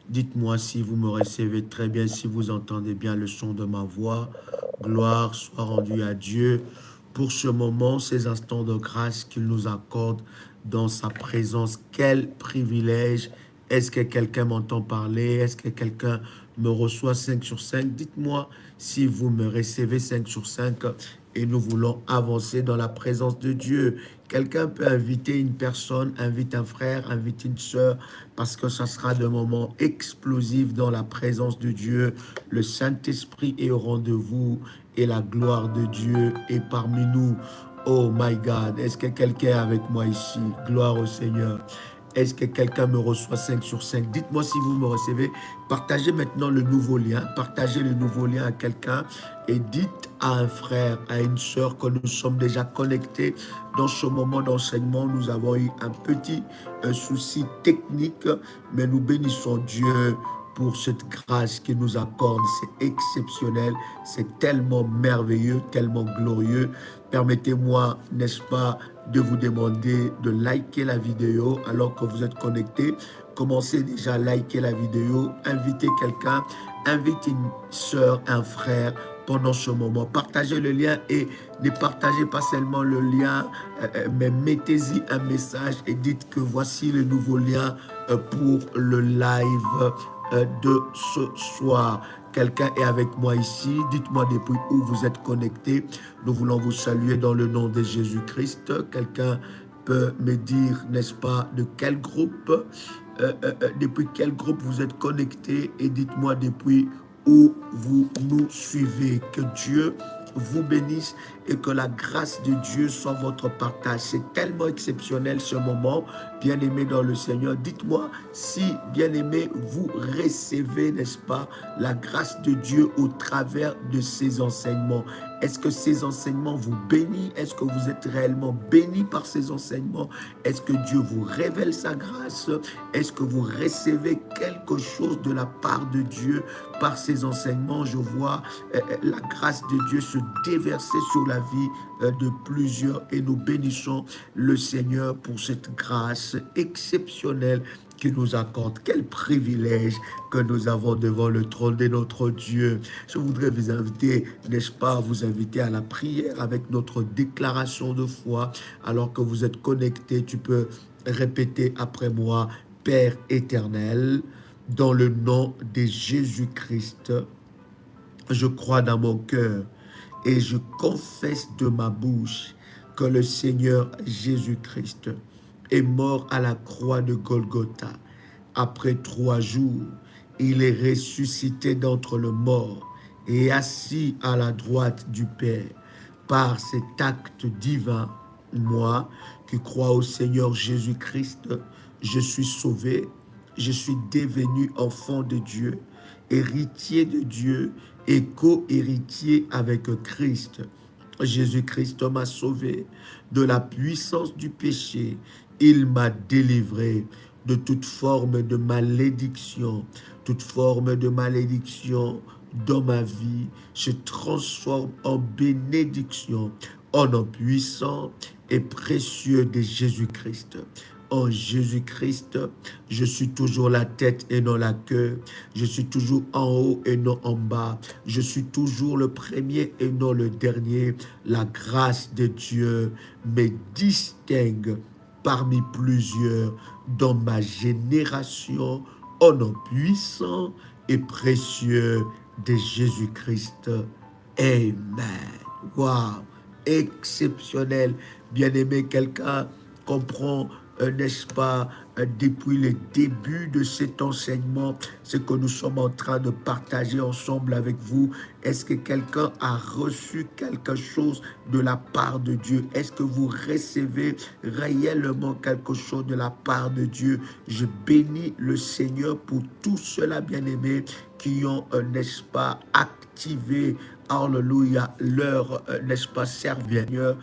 Dites-moi si vous me recevez très bien, si vous entendez bien le son de ma voix. Gloire soit rendue à Dieu pour ce moment, ces instants de grâce qu'il nous accorde dans sa présence. Quel privilège! Est-ce que quelqu'un m'entend parler? Est-ce que quelqu'un me reçoit 5 sur 5? Dites-moi si vous me recevez 5 sur 5 et nous voulons avancer dans la présence de Dieu. Quelqu'un peut inviter une personne, invite un frère, invite une sœur, parce que ça sera des moments explosifs dans la présence de Dieu. Le Saint-Esprit est au rendez-vous et la gloire de Dieu est parmi nous. Oh my God, est-ce que quelqu'un est avec moi ici? Gloire au Seigneur. Est-ce que quelqu'un me reçoit 5 sur 5? Dites-moi si vous me recevez. Partagez maintenant le nouveau lien. Partagez le nouveau lien à quelqu'un et dites à un frère, à une sœur que nous sommes déjà connectés dans ce moment d'enseignement. Nous avons eu un petit souci technique, mais nous bénissons Dieu pour cette grâce qu'il nous accorde. C'est exceptionnel, c'est tellement merveilleux, tellement glorieux. Permettez-moi, n'est-ce pas, de vous demander de liker la vidéo alors que vous êtes connectés. Commencez déjà à liker la vidéo, invitez quelqu'un, invite une sœur, un frère pendant ce moment. Partagez le lien et ne partagez pas seulement le lien, mais mettez-y un message et dites que voici le nouveau lien pour le live de ce soir. Quelqu'un est avec moi ici. Dites-moi depuis où vous êtes connecté. Nous voulons vous saluer dans le nom de Jésus-Christ. Quelqu'un peut me dire, n'est-ce pas, de quel groupe, depuis quel groupe vous êtes connecté, et dites-moi depuis où vous nous suivez. Que Dieu vous bénisse et que la grâce de Dieu soit votre partage. C'est tellement exceptionnel ce moment, bien-aimé dans le Seigneur. Dites-moi si, bien-aimé, vous recevez, n'est-ce pas, la grâce de Dieu au travers de ces enseignements. Est-ce que ces enseignements vous bénissent? Est-ce que vous êtes réellement bénis par ces enseignements? Est-ce que Dieu vous révèle sa grâce? Est-ce que vous recevez quelque chose de la part de Dieu par ces enseignements? Je vois la grâce de Dieu se déverser sur la vie de plusieurs et nous bénissons le Seigneur pour cette grâce exceptionnelle qui nous accorde. Quel privilège que nous avons devant le trône de notre Dieu. Je voudrais vous inviter, n'est-ce pas, vous inviter à la prière avec notre déclaration de foi. Alors que vous êtes connectés, tu peux répéter après moi: Père éternel, dans le nom de Jésus-Christ, je crois dans mon cœur et je confesse de ma bouche que le Seigneur Jésus-Christ est mort à la croix de Golgotha. Après 3 jours, il est ressuscité d'entre les morts et assis à la droite du Père. Par cet acte divin, moi qui crois au Seigneur Jésus-Christ, je suis sauvé, je suis devenu enfant de Dieu, héritier de Dieu et co-héritier avec Christ. Jésus-Christ m'a sauvé de la puissance du péché. Il m'a délivré de toute forme de malédiction. Toute forme de malédiction dans ma vie se transforme en bénédiction, en nom puissant et précieux de Jésus-Christ. En Jésus-Christ, je suis toujours la tête et non la queue. Je suis toujours en haut et non en bas. Je suis toujours le premier et non le dernier. La grâce de Dieu me distingue parmi plusieurs dans ma génération, au nom puissant et précieux de Jésus-Christ. Amen. Waouh! Exceptionnel. Bien-aimé, quelqu'un comprend, n'est-ce pas, depuis le début de cet enseignement, ce que nous sommes en train de partager ensemble avec vous. Est-ce que quelqu'un a reçu quelque chose de la part de Dieu? Est-ce que vous recevez réellement quelque chose de la part de Dieu? Je bénis le Seigneur pour tous ceux-là, bien-aimés, qui ont, n'est-ce pas, activé, alléluia, leur, n'est-ce pas, serviteur,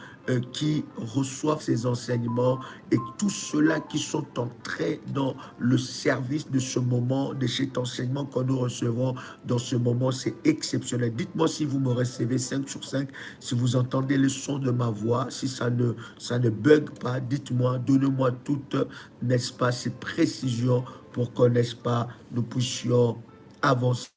qui reçoivent ces enseignements, et tous ceux-là qui sont entrés dans le service de ce moment, de cet enseignement que nous recevons dans ce moment. C'est exceptionnel. Dites-moi si vous me recevez 5 sur 5, si vous entendez le son de ma voix, si ça ne bug pas, dites-moi, donnez-moi toutes, n'est-ce pas, ces précisions pour que, n'est-ce pas, nous puissions avancer.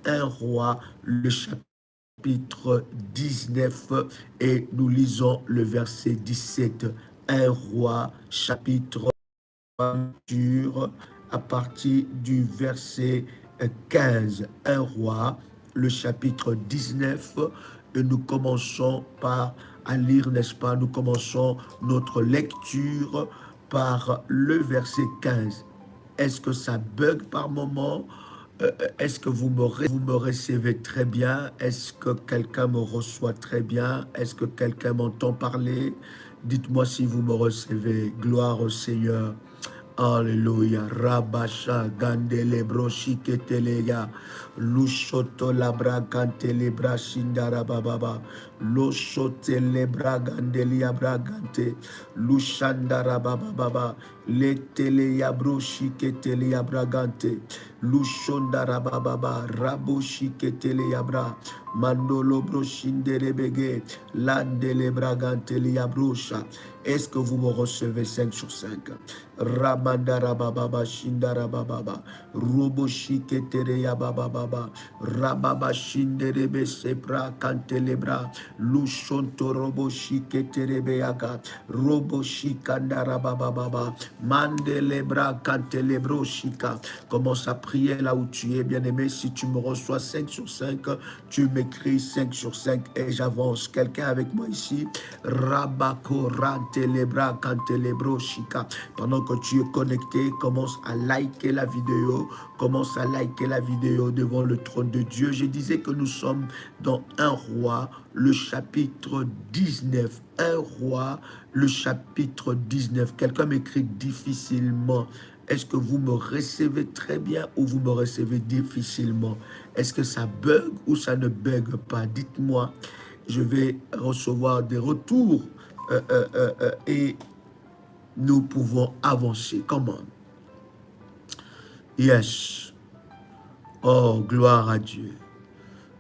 Un roi, le chapitre 19, et nous lisons le verset 17. Un roi, chapitre à partir du verset 15. Un roi, le chapitre 19, et nous commençons par à lire, n'est-ce pas, nous commençons notre lecture par le verset 15. Est-ce que ça bug par moment? Est-ce que vous me recevez très bien? Est-ce que quelqu'un me reçoit très bien? Est-ce que quelqu'un m'entend parler? Dites-moi si vous me recevez. Gloire au Seigneur. Alléluia. Rabasha gandele broshi keteleya. Lushoto labra gantele brashindara bababa. Loshote lebra gandelia bragante. Lushandara bababa. Leteleya broshi keteleya bragante. Lushondara bababa. Raboshi keteleya bra. Mandolo broshindere bege. Landele bragantelia brosha. Est-ce que vous me recevez 5 sur 5? Ramandara bababa shindara bababa. Robo shiketere ya bababa. Rababa shindere be sepra kantelebra. Lushonto robo shiketere beyaga. Robo shikandara bababa. Mandelebra kantelebro shika. Commence à prier là où tu es, bien-aimé. Si tu me reçois 5 sur 5, tu m'écris 5 sur 5 et j'avance. Quelqu'un avec moi ici? Rabako rantelebra kantelebro shika. Pendant que tu es connecté, commence à liker la vidéo. Commence à liker la vidéo devant le trône de Dieu. Je disais que nous sommes dans un roi, le chapitre 19. Un roi, le chapitre 19. Quelqu'un m'écrit difficilement. Est-ce que vous me recevez très bien ou vous me recevez difficilement? Est-ce que ça bug ou ça ne bug pas? Dites-moi. Je vais recevoir des retours et nous pouvons avancer. Comment? Yes. Oh, gloire à Dieu.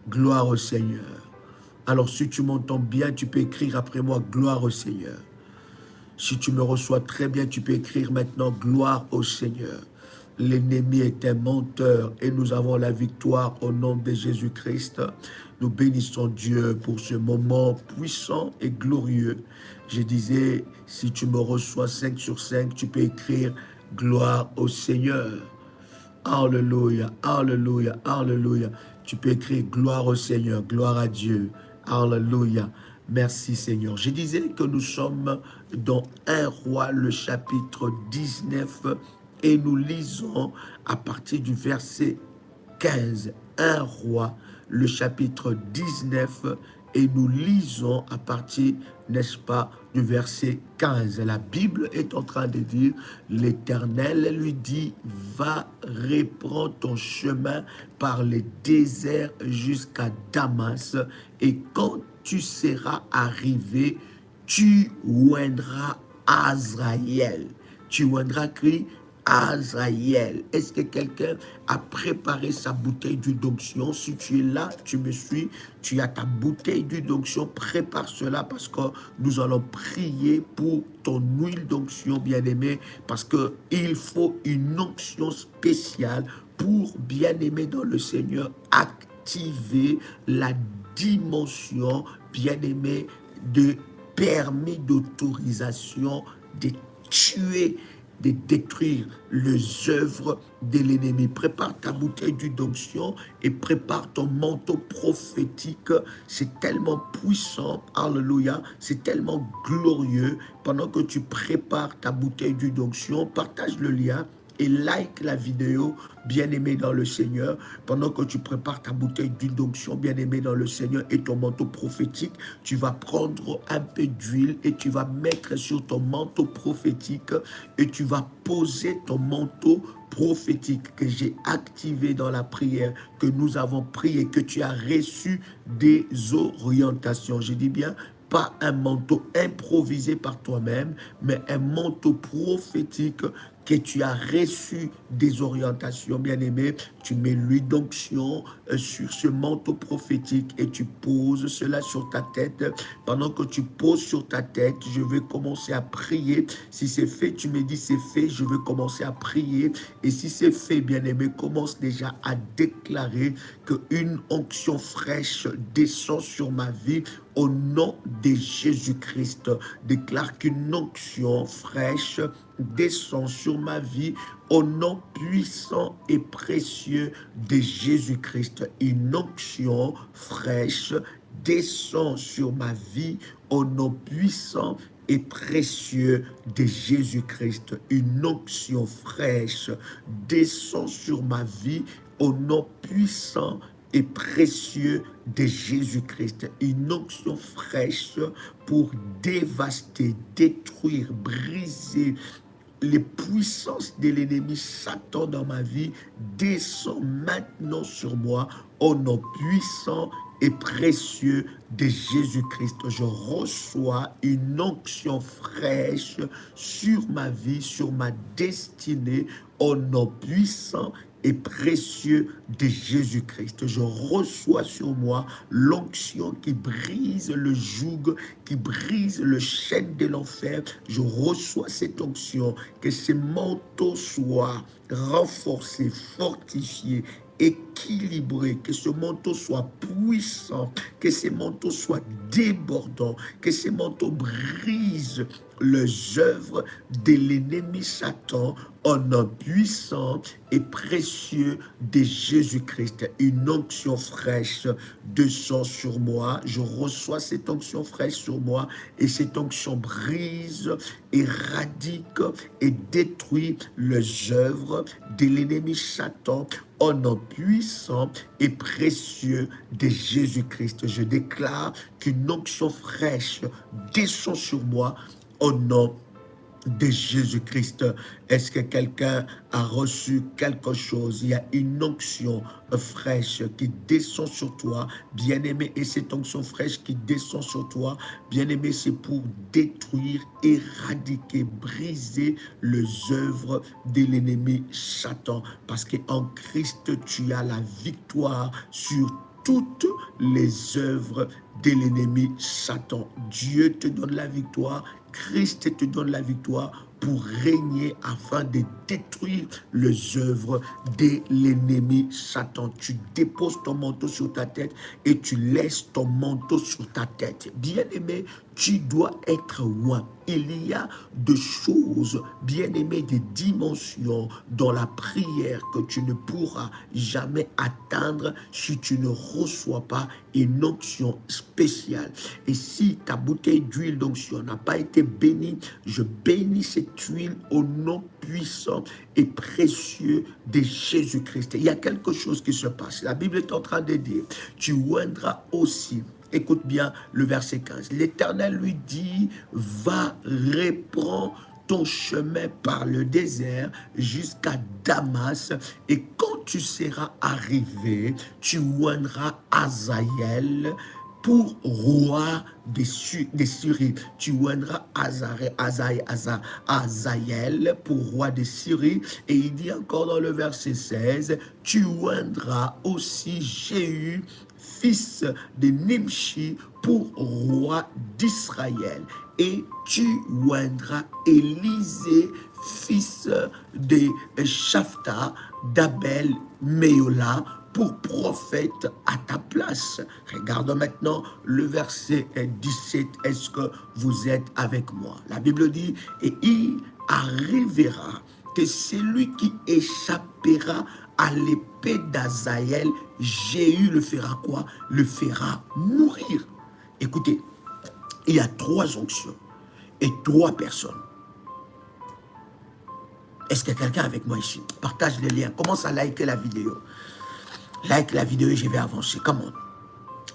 Gloire au Seigneur. Alors, si tu m'entends bien, tu peux écrire après moi, gloire au Seigneur. Si tu me reçois très bien, tu peux écrire maintenant, gloire au Seigneur. L'ennemi est un menteur et nous avons la victoire au nom de Jésus-Christ. Nous bénissons Dieu pour ce moment puissant et glorieux. Je disais, si tu me reçois 5 sur 5, tu peux écrire gloire au Seigneur. Alléluia, alléluia, alléluia. Tu peux écrire gloire au Seigneur, gloire à Dieu. Alléluia. Merci Seigneur. Je disais que nous sommes dans 1 roi, le chapitre 19, et nous lisons à partir du verset 15. 1 roi, le chapitre 19, et nous lisons à partir, n'est-ce pas, du verset 15. La Bible est en train de dire, l'Éternel lui dit, va reprendre ton chemin par les déserts jusqu'à Damas, et quand tu seras arrivé, tu oindras Azraël. Tu oindras qui? Azraël. Est-ce que quelqu'un a préparé sa bouteille d'huile d'onction? Si tu es là, tu me suis, tu as ta bouteille d'huile d'onction, prépare cela parce que nous allons prier pour ton huile d'onction, bien-aimé, parce qu'il faut une onction spéciale pour, bien-aimé dans le Seigneur, activer la dimension, bien-aimé, de permis d'autorisation de tuer, de détruire les œuvres de l'ennemi. Prépare ta bouteille d'huile d'onction et prépare ton manteau prophétique. C'est tellement puissant, alléluia, c'est tellement glorieux. Pendant que tu prépares ta bouteille d'huile d'onction, partage le lien et like la vidéo, bien-aimé dans le Seigneur. Pendant que tu prépares ta bouteille d'huile d'onction, bien-aimé dans le Seigneur, et ton manteau prophétique, tu vas prendre un peu d'huile et tu vas mettre sur ton manteau prophétique et tu vas poser ton manteau prophétique que j'ai activé dans la prière, que nous avons prié, que tu as reçu des orientations. Je dis bien, pas un manteau improvisé par toi-même, mais un manteau prophétique que tu as reçu des orientations, bien-aimé, tu mets l'huile d'onction sur ce manteau prophétique et tu poses cela sur ta tête. Pendant que tu poses sur ta tête, je vais commencer à prier. Si c'est fait, tu me dis c'est fait, je vais commencer à prier. Et si c'est fait, bien-aimé, commence déjà à déclarer qu'une onction fraîche descend sur ma vie au nom de Jésus-Christ. Déclare qu'une onction fraîche descend sur ma vie au nom puissant et précieux de Jésus-Christ. Une onction fraîche descend sur ma vie au nom puissant et précieux de Jésus-Christ. Une onction fraîche descend sur ma vie au nom puissant et précieux de Jésus-Christ. Une onction fraîche pour dévaster, détruire, briser les puissances de l'ennemi Satan dans ma vie descend maintenant sur moi au nom puissant et précieux de Jésus-Christ. Je reçois une onction fraîche sur ma vie, sur ma destinée, au nom puissant et précieux de Jésus-Christ. Je reçois sur moi l'onction qui brise le joug, qui brise le chêne de l'enfer. Je reçois cette onction, que ces manteaux soient renforcés, fortifiés, équilibré, que ce manteau soit puissant, que ces manteaux soient débordants, que ces manteaux brisent les œuvres de l'ennemi Satan en nom puissant et précieux de Jésus-Christ. Une onction fraîche descend sur moi. Je reçois cette onction fraîche sur moi et cette onction brise, éradique et détruit les œuvres de l'ennemi Satan au nom puissant et précieux de Jésus-Christ. Je déclare qu'une onction fraîche descend sur moi au nom de Jésus-Christ. Est-ce que quelqu'un a reçu quelque chose? Il y a une onction fraîche qui descend sur toi, bien-aimé, et cette onction fraîche qui descend sur toi, bien-aimé, c'est pour détruire, éradiquer, briser les œuvres de l'ennemi Satan, parce qu'en Christ, tu as la victoire sur toutes les œuvres de l'ennemi Satan. Dieu te donne la victoire, Christ te donne la victoire pour régner afin de détruire les œuvres de l'ennemi Satan. Tu déposes ton manteau sur ta tête et tu laisses ton manteau sur ta tête. Bien-aimé, tu dois être loin. Il y a des choses, bien-aimé, des dimensions dans la prière que tu ne pourras jamais atteindre si tu ne reçois pas une onction spéciale. Et si ta bouteille d'huile d'onction n'a pas été bénie, je bénis cette huile au nom puissant et précieux de Jésus-Christ. Il y a quelque chose qui se passe. La Bible est en train de dire, tu oindras aussi. Écoute bien le verset 15. L'Éternel lui dit, va, reprends ton chemin par le désert jusqu'à Damas, et quand tu seras arrivé, tu oindras Hazaël pour roi des Syrie. Tu oindras Hazaël pour roi des Syrie. Et il dit encore dans le verset 16, tu oindras aussi Jéhu, fils de Nimshi, pour roi d'Israël. Et tu oindras Élisée, fils de Shapha, d'Abel Méola, pour prophète à ta place. Regarde maintenant le verset 17. Est-ce que vous êtes avec moi? La Bible dit, et il arrivera que celui qui échappera à l'épée d'Hazaël, Jéhu le fera quoi? Le fera mourir. Écoutez, il y a 3 onctions et 3 personnes. Est-ce que quelqu'un est avec moi ici? Partage les liens. Commence à liker la vidéo. Like la vidéo et je vais avancer. Comment?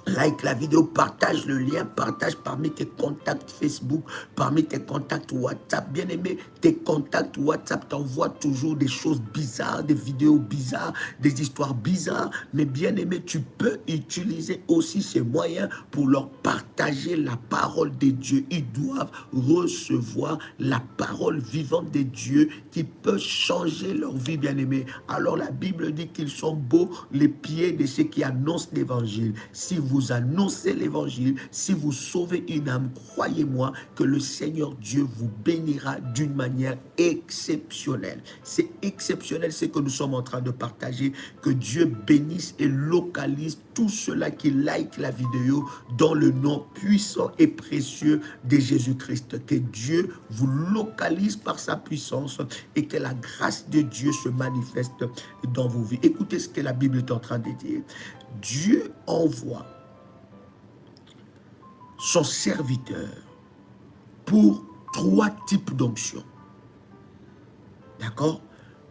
Like la vidéo, partage le lien, partage parmi tes contacts Facebook, parmi tes contacts WhatsApp. Bien aimé, tes contacts WhatsApp t'envoient toujours des choses bizarres, des vidéos bizarres, des histoires bizarres. Mais bien aimé, tu peux utiliser aussi ces moyens pour leur partager la parole de Dieu. Ils doivent recevoir la parole vivante de Dieu qui peut changer leur vie, bien aimé. Alors la Bible dit qu'ils sont beaux les pieds de ceux qui annoncent l'évangile. Si vous annoncez l'évangile, si vous sauvez une âme, croyez-moi que le Seigneur Dieu vous bénira d'une manière exceptionnelle. C'est exceptionnel ce que nous sommes en train de partager. Que Dieu bénisse et localise tous ceux-là qui like la vidéo dans le nom puissant et précieux de Jésus-Christ. Que Dieu vous localise par sa puissance et que la grâce de Dieu se manifeste dans vos vies. Écoutez ce que la Bible est en train de dire. Dieu envoie son serviteur pour 3 types d'onction. D'accord?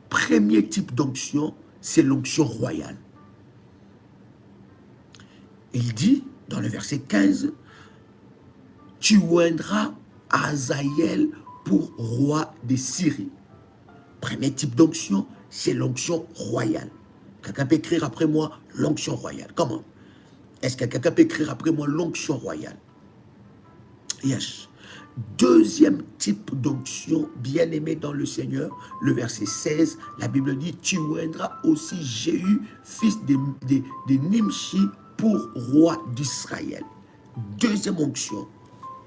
Premier type d'onction, c'est l'onction royale. Il dit, dans le verset 15, « Tu oindras Hazaïel pour roi de Syrie. » Premier type d'onction, c'est l'onction royale. Quelqu'un peut écrire après moi l'onction royale. Comment? Est-ce que quelqu'un peut écrire après moi l'onction royale? Yes. Deuxième type d'onction, bien-aimé dans le Seigneur, le verset 16, la Bible dit, tu oindras aussi Jéhu, fils de Nimshi, pour roi d'Israël. Deuxième onction,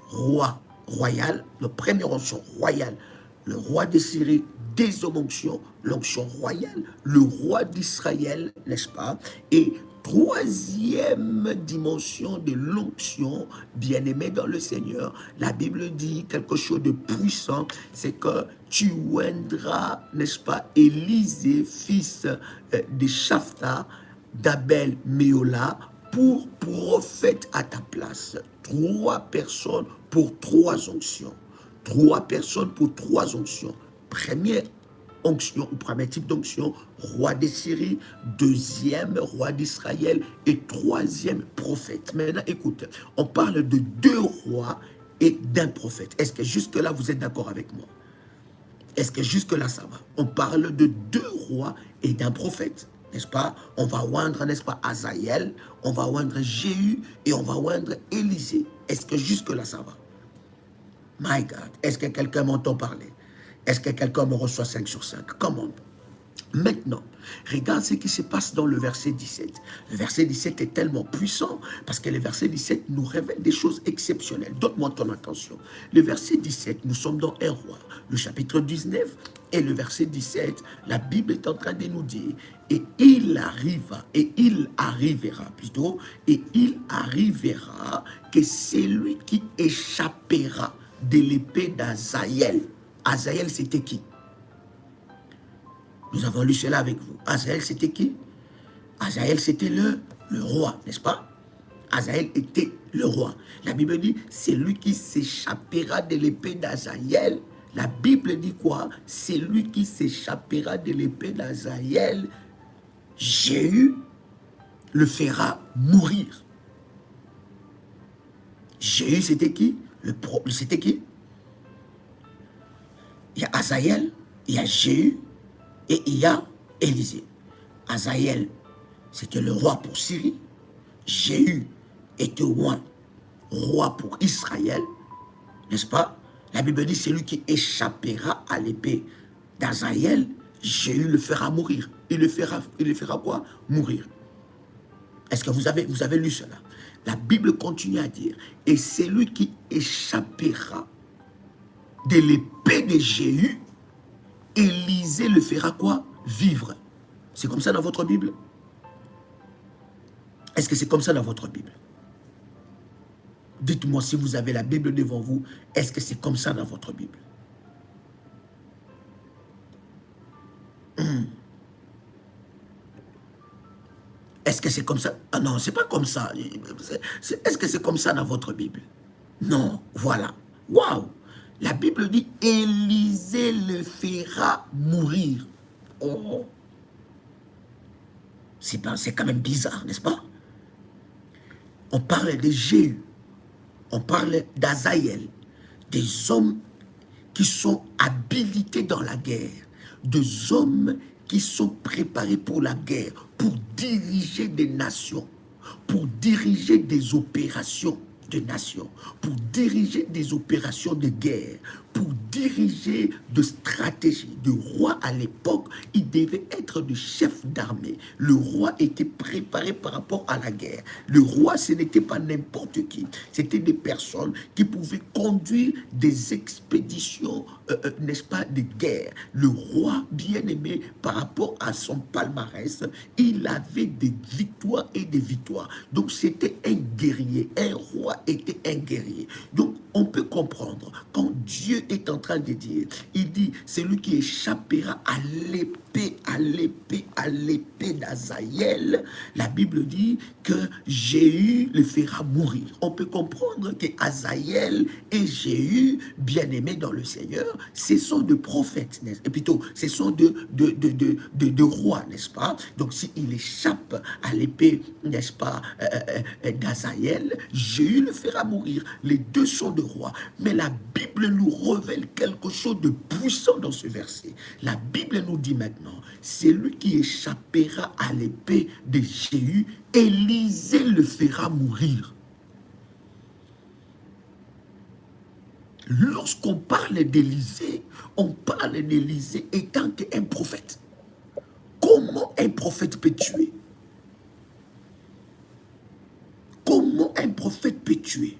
roi royal, le premier onction royal, le roi de Syrie. Deuxième onction, l'onction royale, le roi d'Israël, n'est-ce pas? Et troisième dimension de l'onction, bien-aimé dans le Seigneur, la Bible dit quelque chose de puissant, c'est que tu oindras, n'est-ce pas, Élisée, fils de Shapha, d'Abel Méola, pour prophète à ta place. 3 personnes pour 3 onctions. 3 personnes pour 3 onctions. Première onction, ou premier type d'onction, roi de Syrie, deuxième, roi d'Israël, et troisième, prophète. Maintenant, écoute, on parle de 2 rois et d'un prophète. Est-ce que jusque-là, vous êtes d'accord avec moi? Est-ce que jusque-là, ça va? On parle de 2 rois et d'un prophète, n'est-ce pas? On va oindre, n'est-ce pas, Hazaïel, on va oindre Jéhu, et on va oindre Élisée. Est-ce que jusque-là, ça va? My God, est-ce que quelqu'un m'entend parler? Est-ce que quelqu'un me reçoit 5 sur 5? Comment? Maintenant, regarde ce qui se passe dans le verset 17. Le verset 17 est tellement puissant parce que le verset 17 nous révèle des choses exceptionnelles. Donne-moi ton attention. Le verset 17, nous sommes dans un roi. Le chapitre 19 et le verset 17, la Bible est en train de nous dire « Et il arrivera que celui qui échappera de l'épée d'Hazaïel. » Hazaïel, c'était qui? Nous avons lu cela avec vous. Hazaïel, c'était qui? Hazaïel, c'était le roi, n'est-ce pas? Hazaïel était le roi. La Bible dit, c'est lui qui s'échappera de l'épée d'Hazaïel. La Bible dit quoi? C'est lui qui s'échappera de l'épée d'Hazaïel. Jéhu le fera mourir. Jéhu, c'était qui? C'était qui? Il y a Hazaïel, il y a Jéhu, et il y a Élisée. Hazaïel, c'était le roi pour Syrie. Jéhu était roi pour Israël. N'est-ce pas? La Bible dit, c'est lui qui échappera à l'épée d'Hazaïel. Jéhu le fera mourir. Il le fera quoi? Mourir. Est-ce que vous avez lu cela? La Bible continue à dire, et c'est lui qui échappera de l'épée de Jéhu, Élisée le fera quoi? Vivre. C'est comme ça dans votre Bible? Est-ce que c'est comme ça dans votre Bible? Dites-moi si vous avez la Bible devant vous, est-ce que c'est comme ça dans votre Bible? Est-ce que c'est comme ça? Ah non, c'est pas comme ça. Est-ce que c'est comme ça dans votre Bible? Non, voilà. Waouh! La Bible dit, Élisée le fera mourir. Oh! C'est quand même bizarre, n'est-ce pas? On parle de Jéhu, on parle d'Azaïel, des hommes qui sont habilités dans la guerre, des hommes qui sont préparés pour la guerre, pour diriger des nations, pour diriger des opérations de nations, pour diriger des opérations de guerre, pour diriger de stratégie. Le roi à l'époque, il devait être le chef d'armée. Le roi était préparé par rapport à la guerre. Le roi, ce n'était pas n'importe qui. C'était des personnes qui pouvaient conduire des expéditions, n'est-ce pas, de guerre. Le roi, bien aimé, par rapport à son palmarès, il avait des victoires et des victoires. Donc, c'était un guerrier. Un roi était un guerrier. Donc, on peut comprendre, quand Dieu est en train de dire, il dit, c'est lui qui échappera à l'épée d'Azaïel. La Bible dit que Jéhu le fera mourir. On peut comprendre que Azaïel et Jéhu, bien-aimés dans le Seigneur, ce sont de prophètes, et plutôt, ce sont de rois, n'est-ce pas? Donc, s'il échappe à l'épée, n'est-ce pas, d'Azaïel, Jéhu le fera mourir. Les deux sont de rois. Mais la Bible nous révèle quelque chose de puissant dans ce verset. La Bible nous dit maintenant, c'est lui qui échappera à l'épée de Jéhu, Élisée le fera mourir. Lorsqu'on parle d'Élisée, on parle d'Élisée étant un prophète. Comment un prophète peut tuer? Comment un prophète peut tuer?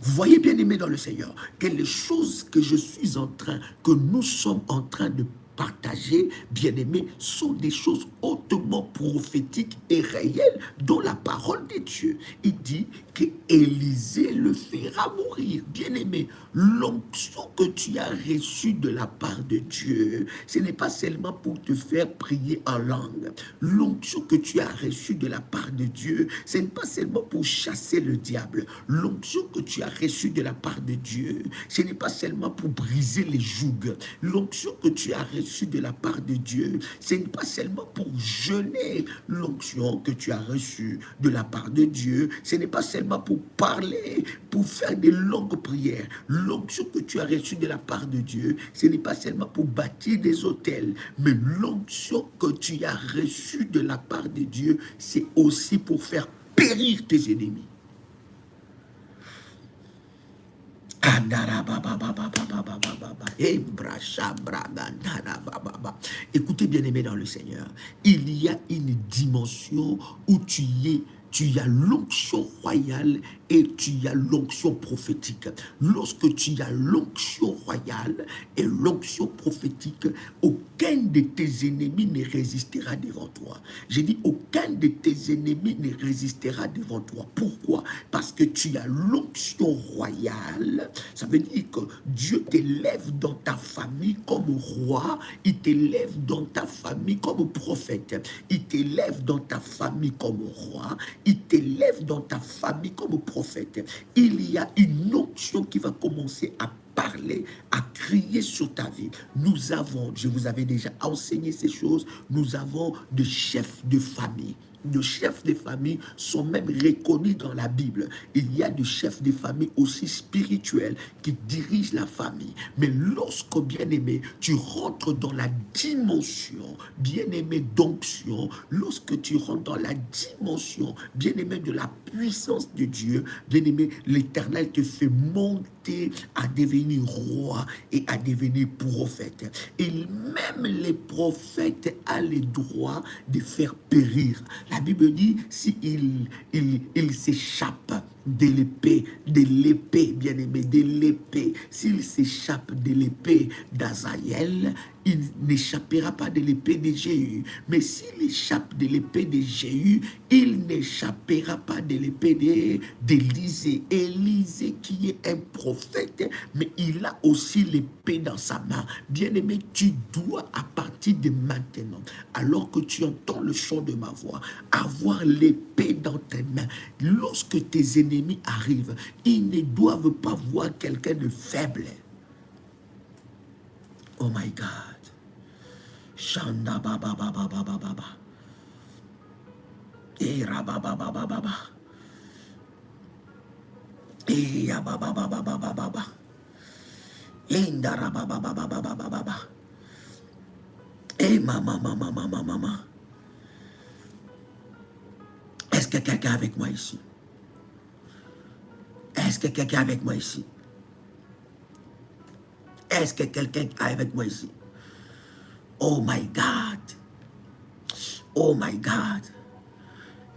Vous voyez, bien aimé dans le Seigneur, que les choses que que nous sommes en train de partager, bien aimé, sont des choses hautement prophétiques et réelles dans la parole de Dieu. Il dit que Élisée le fera mourir. Bien aimé, l'onction que tu as reçue de la part de Dieu, ce n'est pas seulement pour te faire prier en langue. L'onction que tu as reçue de la part de Dieu, ce n'est pas seulement pour chasser le diable. L'onction que tu as reçue de la part de Dieu, ce n'est pas seulement pour briser les jougs. L'onction que tu as reçue de la part de Dieu, ce n'est pas seulement pour jeûner. L'onction que tu as reçue de la part de Dieu, ce n'est pas seulement pour parler, pour faire des longues prières. L'onction que tu as reçue de la part de Dieu, ce n'est pas seulement pour bâtir des hôtels, mais l'onction que tu as reçue de la part de Dieu, c'est aussi pour faire périr tes ennemis. Écoutez, bien-aimé dans le Seigneur, il y a une dimension où tu as l'onction royale et tu as l'onction prophétique. Lorsque tu as l'onction royale et l'onction prophétique, aucun de tes ennemis ne résistera devant toi. J'ai dit, aucun de tes ennemis ne résistera devant toi. Pourquoi? Parce que tu as l'onction royale. Ça veut dire que Dieu t'élève dans ta famille comme roi, il t'élève dans ta famille comme prophète, il t'élève dans ta famille comme roi, il t'élève dans ta famille comme prophète. Il y a une onction qui va commencer à parler, à crier sur ta vie. Nous avons, je vous avais déjà enseigné ces choses, nous avons des chefs de famille. De chefs de famille sont même reconnus dans la Bible. Il y a des chefs de famille aussi spirituels qui dirigent la famille. Mais lorsque, bien-aimé, tu rentres dans la dimension, bien-aimé, d'onction, lorsque tu rentres dans la dimension, bien-aimé, de la puissance de Dieu, bien-aimé, l'Éternel te fait monter à devenir roi et à devenir prophète. Et même les prophètes ont le droit de faire périr. La Bible dit, si il s'échappe de l'épée, bien-aimé, de l'épée, s'il s'échappe de l'épée d'Azaïel, il n'échappera pas de l'épée de Jéhu. Mais s'il échappe de l'épée de Jéhu, il n'échappera pas de l'épée d'Élisée. Élisée qui est un prophète, mais il a aussi l'épée dans sa main. Bien-aimé, tu dois à partir de maintenant, alors que tu entends le chant de ma voix, avoir l'épée dans tes mains. Lorsque tes ennemis arrivent, ils ne doivent pas voir quelqu'un de faible. Oh my God. Shanda baba baba baba baba. Et rabababababa. Et yababababababa. Inda rababababababa. Et mama. Est-ce que quelqu'un est avec moi ici? Est-ce que quelqu'un est avec moi ici? Est-ce que quelqu'un est avec moi ici? Oh my God. Oh my God.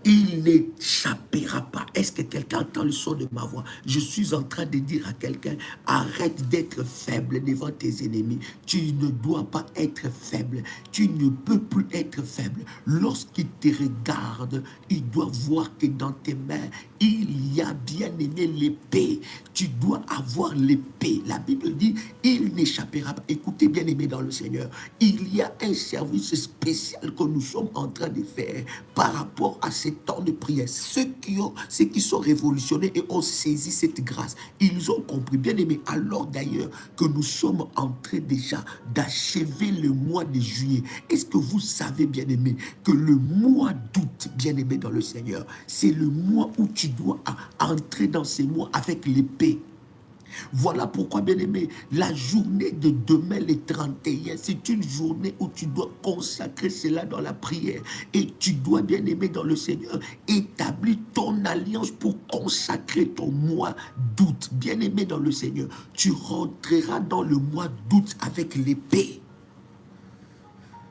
Il n'échappera pas. Est-ce que quelqu'un entend le son de ma voix? Je suis en train de dire à quelqu'un, arrête d'être faible devant tes ennemis. Tu ne dois pas être faible. Tu ne peux plus être faible. Lorsqu'il te regarde, il doit voir que dans tes mains, il y a bien aimé l'épée. Tu dois avoir l'épée. La Bible dit, il n'échappera pas. Écoutez bien aimé dans le Seigneur, il y a un service spécial que nous sommes en train de faire par rapport à ces temps de prière. Ceux qui sont révolutionnés et ont saisi cette grâce, ils ont compris, bien aimé, alors d'ailleurs que nous sommes en train déjà d'achever le mois de juillet. Est-ce que vous savez, bien aimé, que le mois d'août, bien aimé dans le Seigneur, c'est le mois où tu dois entrer dans ces mois avec l'épée. Voilà pourquoi, bien-aimé, la journée de demain, le 31, c'est une journée où tu dois consacrer cela dans la prière. Et tu dois, bien-aimé dans le Seigneur, établir ton alliance pour consacrer ton mois d'août. Bien-aimé dans le Seigneur, tu rentreras dans le mois d'août avec l'épée.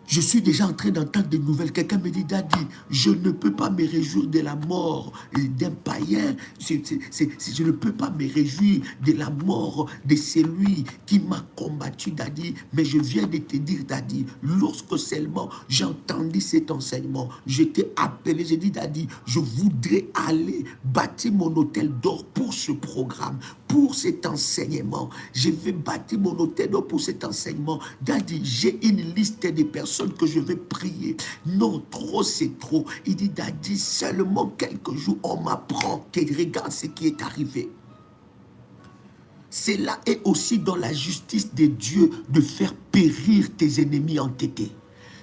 Je suis déjà en train d'entendre des nouvelles. Quelqu'un me dit, Daddy, je ne peux pas me réjouir de la mort d'un païen. Je ne peux pas me réjouir de la mort de celui qui m'a combattu, Daddy. Mais je viens de te dire, Daddy, lorsque seulement j'ai entendu cet enseignement, je t'ai appelé, j'ai dit, Daddy, je voudrais aller bâtir mon hôtel d'or pour ce programme, pour cet enseignement. Je vais bâtir mon hôtel d'or pour cet enseignement. Daddy, j'ai une liste de personnes que je vais prier. Non, trop c'est trop. Il dit, Daddy, seulement quelques jours, on m'apprend que regarde ce qui est arrivé. Cela est aussi dans la justice de Dieu de faire périr tes ennemis entêtés.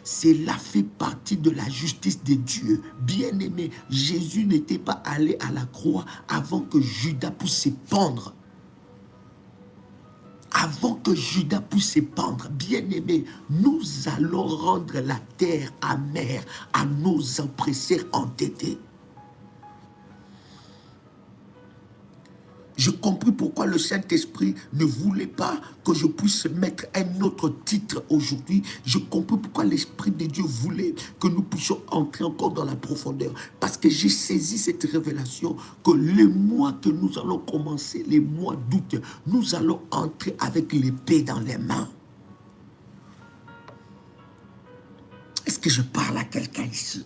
Cela fait partie de la justice de Dieu. Bien-aimé, Jésus n'était pas allé à la croix avant que Judas puisse se pendre. Avant que Judas puisse se pendre, bien-aimé, nous allons rendre la terre amère à nos oppresseurs entêtés. Je compris pourquoi le Saint-Esprit ne voulait pas que je puisse mettre un autre titre aujourd'hui. Je compris pourquoi l'Esprit de Dieu voulait que nous puissions entrer encore dans la profondeur. Parce que j'ai saisi cette révélation que le mois que nous allons commencer, les mois d'août, nous allons entrer avec l'épée dans les mains. Est-ce que je parle à quelqu'un ici?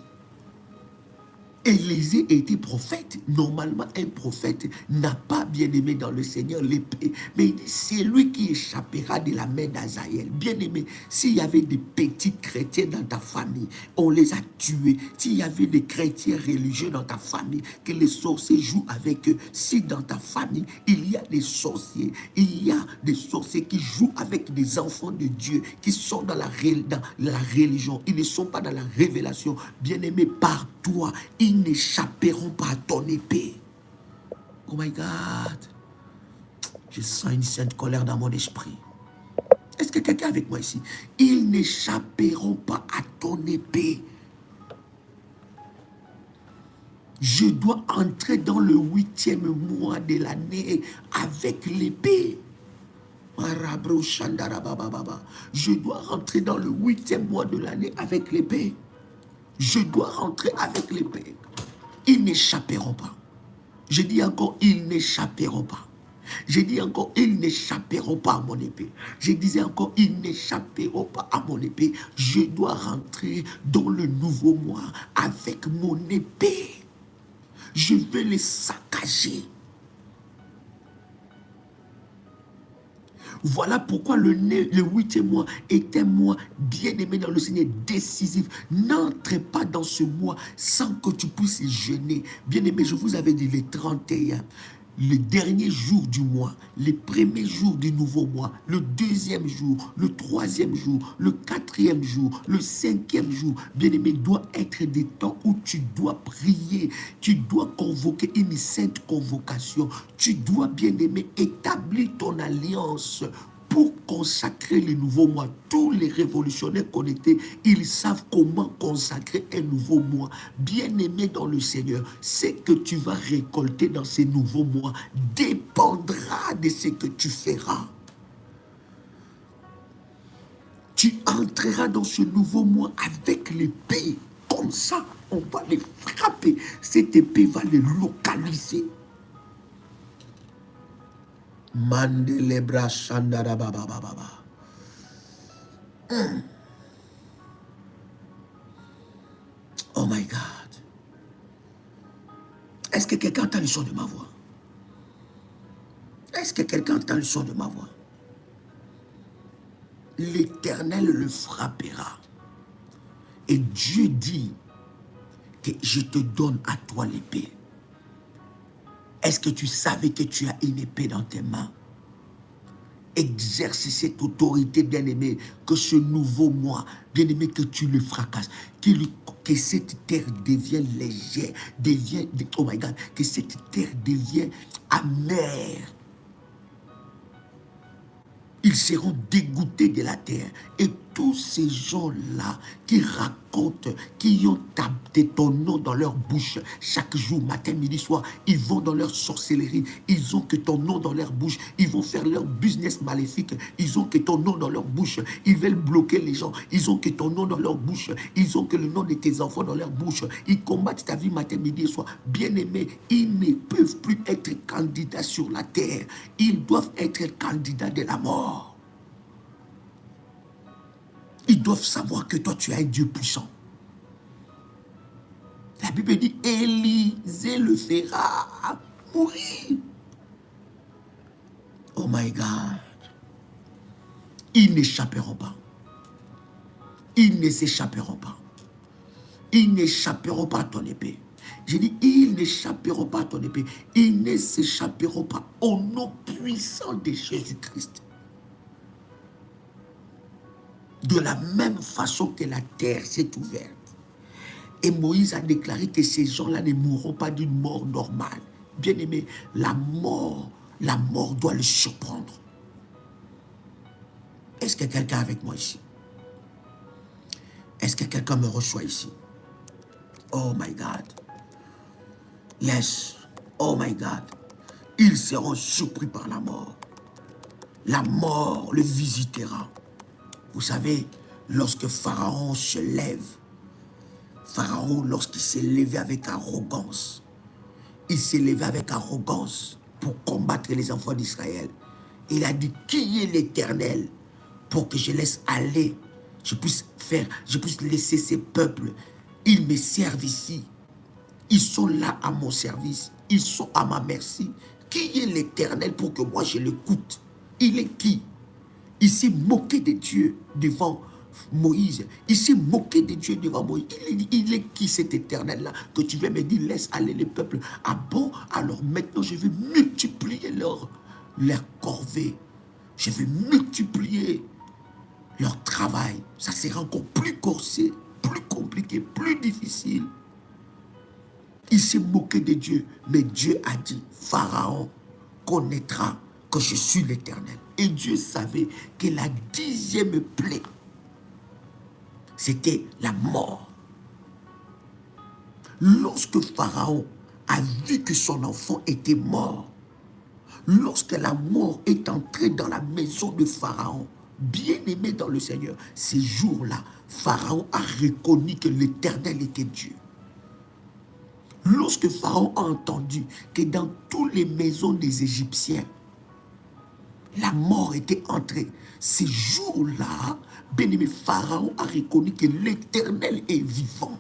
Élisée était prophète. Normalement, un prophète n'a pas bien aimé dans le Seigneur l'épée. Mais il dit, c'est lui qui échappera de la main d'Azaël. Bien aimé, s'il y avait des petits chrétiens dans ta famille, on les a tués. S'il y avait des chrétiens religieux dans ta famille, que les sorciers jouent avec eux. Si dans ta famille, il y a des sorciers, il y a des sorciers qui jouent avec des enfants de Dieu, qui sont dans la religion. Ils ne sont pas dans la révélation. Bien aimé, par toi, ils n'échapperont pas à ton épée. Oh my God. Je sens une sainte colère dans mon esprit. Est-ce que quelqu'un est avec moi ici? Ils n'échapperont pas à ton épée. Je dois entrer dans le 8e mois de l'année avec l'épée. Je dois rentrer dans le 8e mois de l'année avec l'épée. Je dois rentrer avec l'épée. Ils n'échapperont pas. Je dis encore, ils n'échapperont pas. Je dis encore, ils n'échapperont pas à mon épée. Je disais encore, ils n'échapperont pas à mon épée. Je dois rentrer dans le nouveau mois avec mon épée. Je vais les saccager. Voilà pourquoi le 8e mois est un mois bien aimé dans le Seigneur, décisif. N'entrez pas dans ce mois sans que tu puisses jeûner. Bien aimé, je vous avais dit les 31. le dernier jour du mois, les premiers jours du nouveau mois, le deuxième jour, le troisième jour, le quatrième jour, le cinquième jour, bien-aimé, doit être des temps où tu dois prier, tu dois convoquer une sainte convocation, tu dois, bien-aimé, établir ton alliance pour consacrer le nouveau mois. Tous les révolutionnaires connectés, ils savent comment consacrer un nouveau mois. Bien-aimé dans le Seigneur, ce que tu vas récolter dans ces nouveaux mois dépendra de ce que tu feras. Tu entreras dans ce nouveau mois avec l'épée. Comme ça, on va les frapper. Cette épée va les localiser. Mandelebra Shandara Baba Baba. Oh my God. Est-ce que quelqu'un entend le son de ma voix? Est-ce que quelqu'un entend le son de ma voix? L'Éternel le frappera. Et Dieu dit que je te donne à toi l'épée. Est-ce que tu savais que tu as une épée dans tes mains? Exerce cette autorité, bien-aimé, que ce nouveau mois, bien-aimé, que tu le fracasses, que cette terre devienne légère, oh my God, que cette terre devienne amère. Ils seront dégoûtés de la terre. Et tous ces gens-là qui racontent, qui ont tapé ton nom dans leur bouche, chaque jour, matin, midi, soir, ils vont dans leur sorcellerie, ils ont que ton nom dans leur bouche, ils vont faire leur business maléfique, ils ont que ton nom dans leur bouche, ils veulent bloquer les gens, ils ont que ton nom dans leur bouche, ils ont que le nom de tes enfants dans leur bouche, ils combattent ta vie matin, midi et soir. Bien-aimés, ils ne peuvent plus être candidats sur la terre, ils doivent être candidats de la mort. Ils doivent savoir que toi, tu as un Dieu puissant. La Bible dit, Élisée le fera mourir. Oh my God. Ils n'échapperont pas. Ils ne s'échapperont pas. Ils n'échapperont pas à ton épée. J'ai dit, ils n'échapperont pas à ton épée. Ils ne s'échapperont pas au nom puissant de Jésus-Christ. De la même façon que la terre s'est ouverte. Et Moïse a déclaré que ces gens-là ne mourront pas d'une mort normale. Bien aimé, la mort doit le surprendre. Est-ce que quelqu'un est avec moi ici? Est-ce que quelqu'un me reçoit ici? Oh my God. Yes. Oh my God. Ils seront surpris par la mort. La mort le visitera. Vous savez, lorsque Pharaon se lève, Pharaon, lorsqu'il s'est levé avec arrogance, il s'est levé avec arrogance pour combattre les enfants d'Israël. Il a dit, qui est l'Éternel pour que je laisse aller, je puisse laisser ces peuples. Ils me servent ici. Ils sont là à mon service. Ils sont à ma merci. Qui est l'Éternel pour que moi je l'écoute? Il est qui? Il s'est moqué de Dieu devant Moïse. Il s'est moqué de Dieu devant Moïse. Il est qui cet Éternel-là que tu viens me dire, laisse aller les peuples? Ah bon? Alors maintenant, je vais multiplier leur corvée. Je vais multiplier leur travail. Ça sera encore plus corsé, plus compliqué, plus difficile. Il s'est moqué de Dieu. Mais Dieu a dit, Pharaon connaîtra que je suis l'Éternel. Et Dieu savait que la 10e plaie, c'était la mort. Lorsque Pharaon a vu que son enfant était mort, lorsque la mort est entrée dans la maison de Pharaon, bien-aimé dans le Seigneur, ces jours-là, Pharaon a reconnu que l'Éternel était Dieu. Lorsque Pharaon a entendu que dans toutes les maisons des Égyptiens, la mort était entrée. Ces jours-là, bien-aimé, Pharaon a reconnu que l'Éternel est vivant.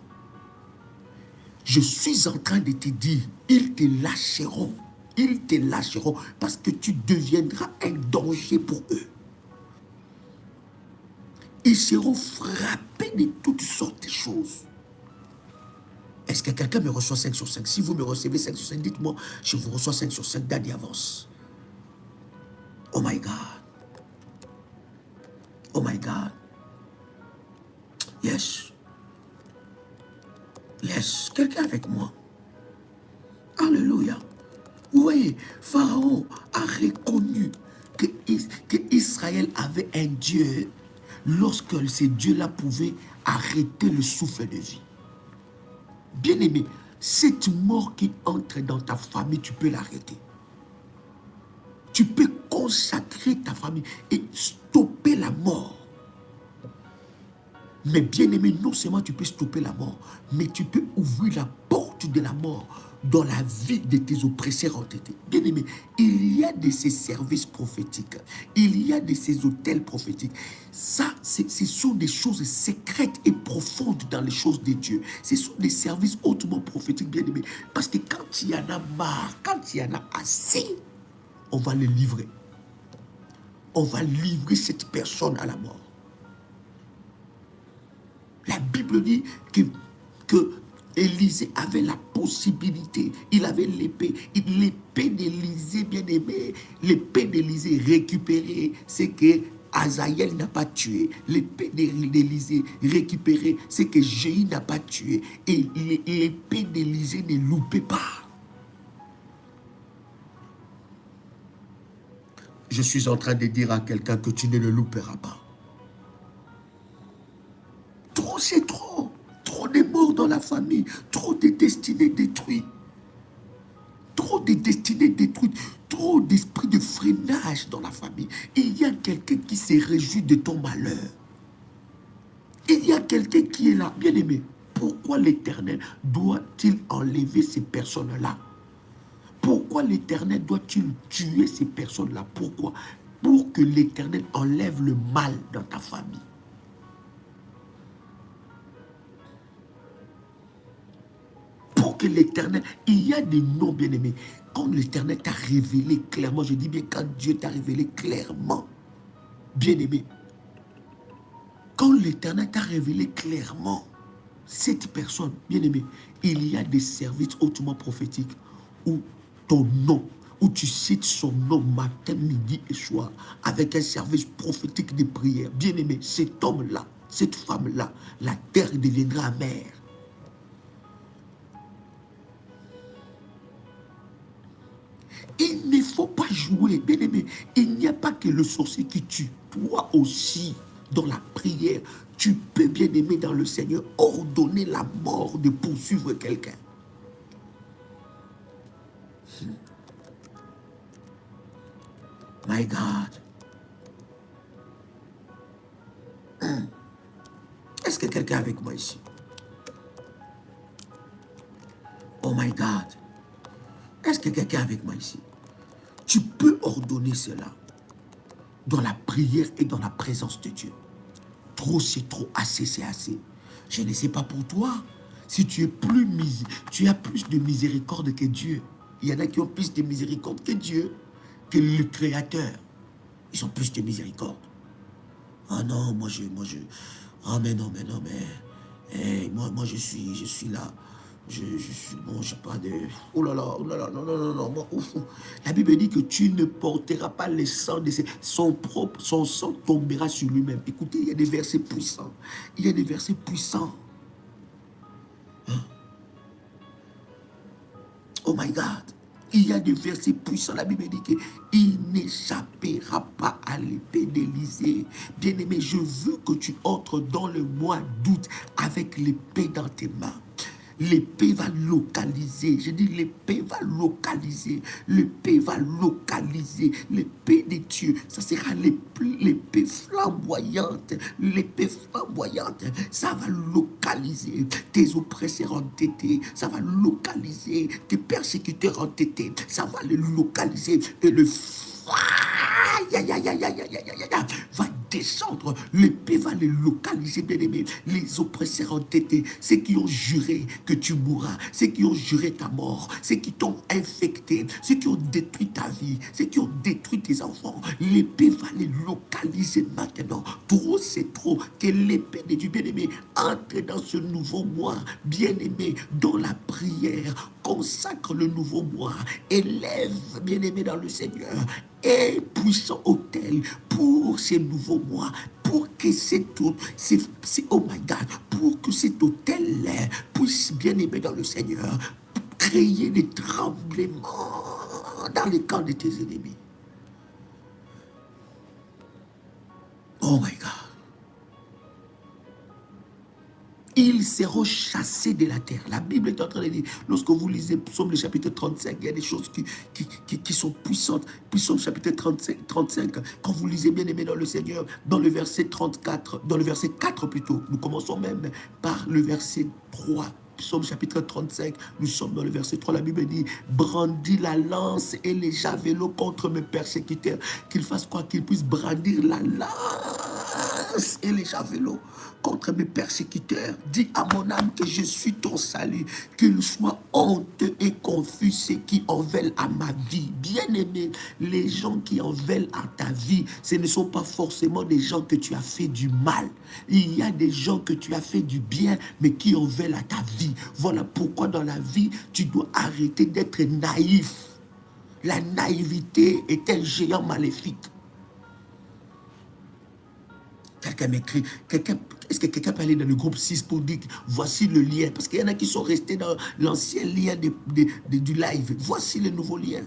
Je suis en train de te dire, ils te lâcheront. Ils te lâcheront parce que tu deviendras un danger pour eux. Ils seront frappés de toutes sortes de choses. Est-ce Est-ce que quelqu'un me reçoit 5 sur 5? Si vous me recevez 5 sur 5, dites-moi, je vous reçois 5 sur 5. Daddy avance. Oh my God. Oh my God. Yes. Yes. Quelqu'un avec moi. Alléluia. Vous voyez, Pharaon a reconnu que Israël avait un Dieu lorsque ces dieux-là pouvaient arrêter le souffle de vie. Bien-aimé, cette mort qui entre dans ta famille, tu peux l'arrêter. Tu peux consacrer ta famille et stopper la mort. Mais bien-aimé, non seulement tu peux stopper la mort, mais tu peux ouvrir la porte de la mort dans la vie de tes oppresseurs entêtés. Bien-aimé, il y a de ces services prophétiques, il y a de ces hôtels prophétiques. Ça, ce sont des choses secrètes et profondes dans les choses de Dieu. Ce sont des services hautement prophétiques, bien-aimé. Parce que quand il y en a marre, quand il y en a assez, on va les livrer. On va livrer cette personne à la mort. La Bible dit que Élisée avait la possibilité, il avait l'épée d'Élisée, bien aimé, l'épée d'Élisée récupérée, c'est que Azaël n'a pas tué, l'épée d'Élisée récupérée, c'est que Jéhu n'a pas tué, et l'épée d'Élisée ne loupait pas. Je suis en train de dire à quelqu'un que tu ne le louperas pas. Trop, c'est trop. Trop de morts dans la famille. Trop de destinées détruites. Trop de destinées détruites. Trop d'esprit de freinage dans la famille. Il y a quelqu'un qui se réjouit de ton malheur. Il y a quelqu'un qui est là. Bien aimé, pourquoi l'Éternel doit-il enlever ces personnes-là? Pourquoi l'Éternel doit-il tuer ces personnes-là? Pourquoi? Pour que l'Éternel enlève le mal dans ta famille. Pour que l'Éternel, il y a des noms bien-aimés. Quand l'Éternel t'a révélé clairement, je dis bien quand Dieu t'a révélé clairement, bien-aimé, quand l'Éternel t'a révélé clairement cette personne, bien-aimé, il y a des services hautement prophétiques où ton nom, où tu cites son nom matin, midi et soir, avec un service prophétique de prière. Bien-aimé, cet homme-là, cette femme-là, la terre deviendra amère. Il ne faut pas jouer, bien-aimé. Il n'y a pas que le sorcier qui tue. Toi aussi, dans la prière, tu peux, bien-aimé, dans le Seigneur, ordonner la mort de poursuivre quelqu'un. My God. Est-ce que quelqu'un est avec moi ici? Oh my God. Est-ce que quelqu'un est avec moi ici? Tu peux ordonner cela dans la prière et dans la présence de Dieu. Trop, c'est trop. Assez, c'est assez. Je ne sais pas pour toi. Si tu as plus de miséricorde que Dieu. Il y en a qui ont plus de miséricorde que Dieu, que le Créateur. Ils ont plus de miséricorde. Ah non, ah mais non, hey, moi je suis là. Je suis, bon, je pas de... Oh là là, non, moi, ouf. La Bible dit que tu ne porteras pas le sang de son sang tombera sur lui-même. Écoutez, il y a des versets puissants. Il y a des versets puissants. Hein? Oh my God. Il y a des versets puissants. La Bible dit qu'il n'échappera pas à l'épée d'Élisée. Bien-aimé, je veux que tu entres dans le mois d'août avec l'épée dans tes mains. L'épée va localiser. Je dis l'épée va localiser. L'épée va localiser. L'épée de Dieu. Ça sera l'épée flamboyante. L'épée flamboyante. Ça va localiser tes oppresseurs entêtés. Ça va localiser tes persécuteurs entêtés. Ça va les localiser. Et le feu va descendre. L'épée va les localiser, bien-aimés. Les oppresseurs entêtés, ceux qui ont juré que tu mourras, ceux qui ont juré ta mort, ceux qui t'ont infecté, ceux qui ont détruit ta vie, ceux qui ont détruit tes enfants. L'épée va les localiser maintenant. Trop, c'est trop. Que l'épée de Dieu, bien-aimé, entre dans ce nouveau mois, bien-aimé, dans la prière. Consacre le nouveau mois. Élève, bien-aimé, dans le Seigneur. Et puissant autel pour ces nouveaux mois, pour que oh my God, pour que cet autel puisse, bien aimer dans le Seigneur, créer des tremblements dans les camps de tes ennemis. Oh my God. Ils seront chassés de la terre. La Bible est en train de dire, lorsque vous lisez Psaume le chapitre 35, il y a des choses qui sont puissantes. Psaume chapitre 35, quand vous lisez bien aimé dans le Seigneur, dans le verset 34, dans le verset 4 plutôt, nous commençons même par le verset 3. Psaume chapitre 35, nous sommes dans le verset 3, la Bible dit, brandis la lance et les javelots contre mes persécuteurs. Qu'ils fassent quoi? Qu'ils puissent brandir la lance et les javelots contre mes persécuteurs. Dis à mon âme que je suis ton salut, qu'il soit honteux et confus ceux qui en veulent à ma vie. Bien-aimé, les gens qui en veulent à ta vie, ce ne sont pas forcément des gens que tu as fait du mal. Il y a des gens que tu as fait du bien, mais qui en veulent à ta vie. Voilà pourquoi dans la vie, tu dois arrêter d'être naïf. La naïveté est un géant maléfique. Quelqu'un m'écrit, est-ce que quelqu'un peut aller dans le groupe 6 pour dire, voici le lien? Parce qu'il y en a qui sont restés dans l'ancien lien du live. Voici le nouveau lien.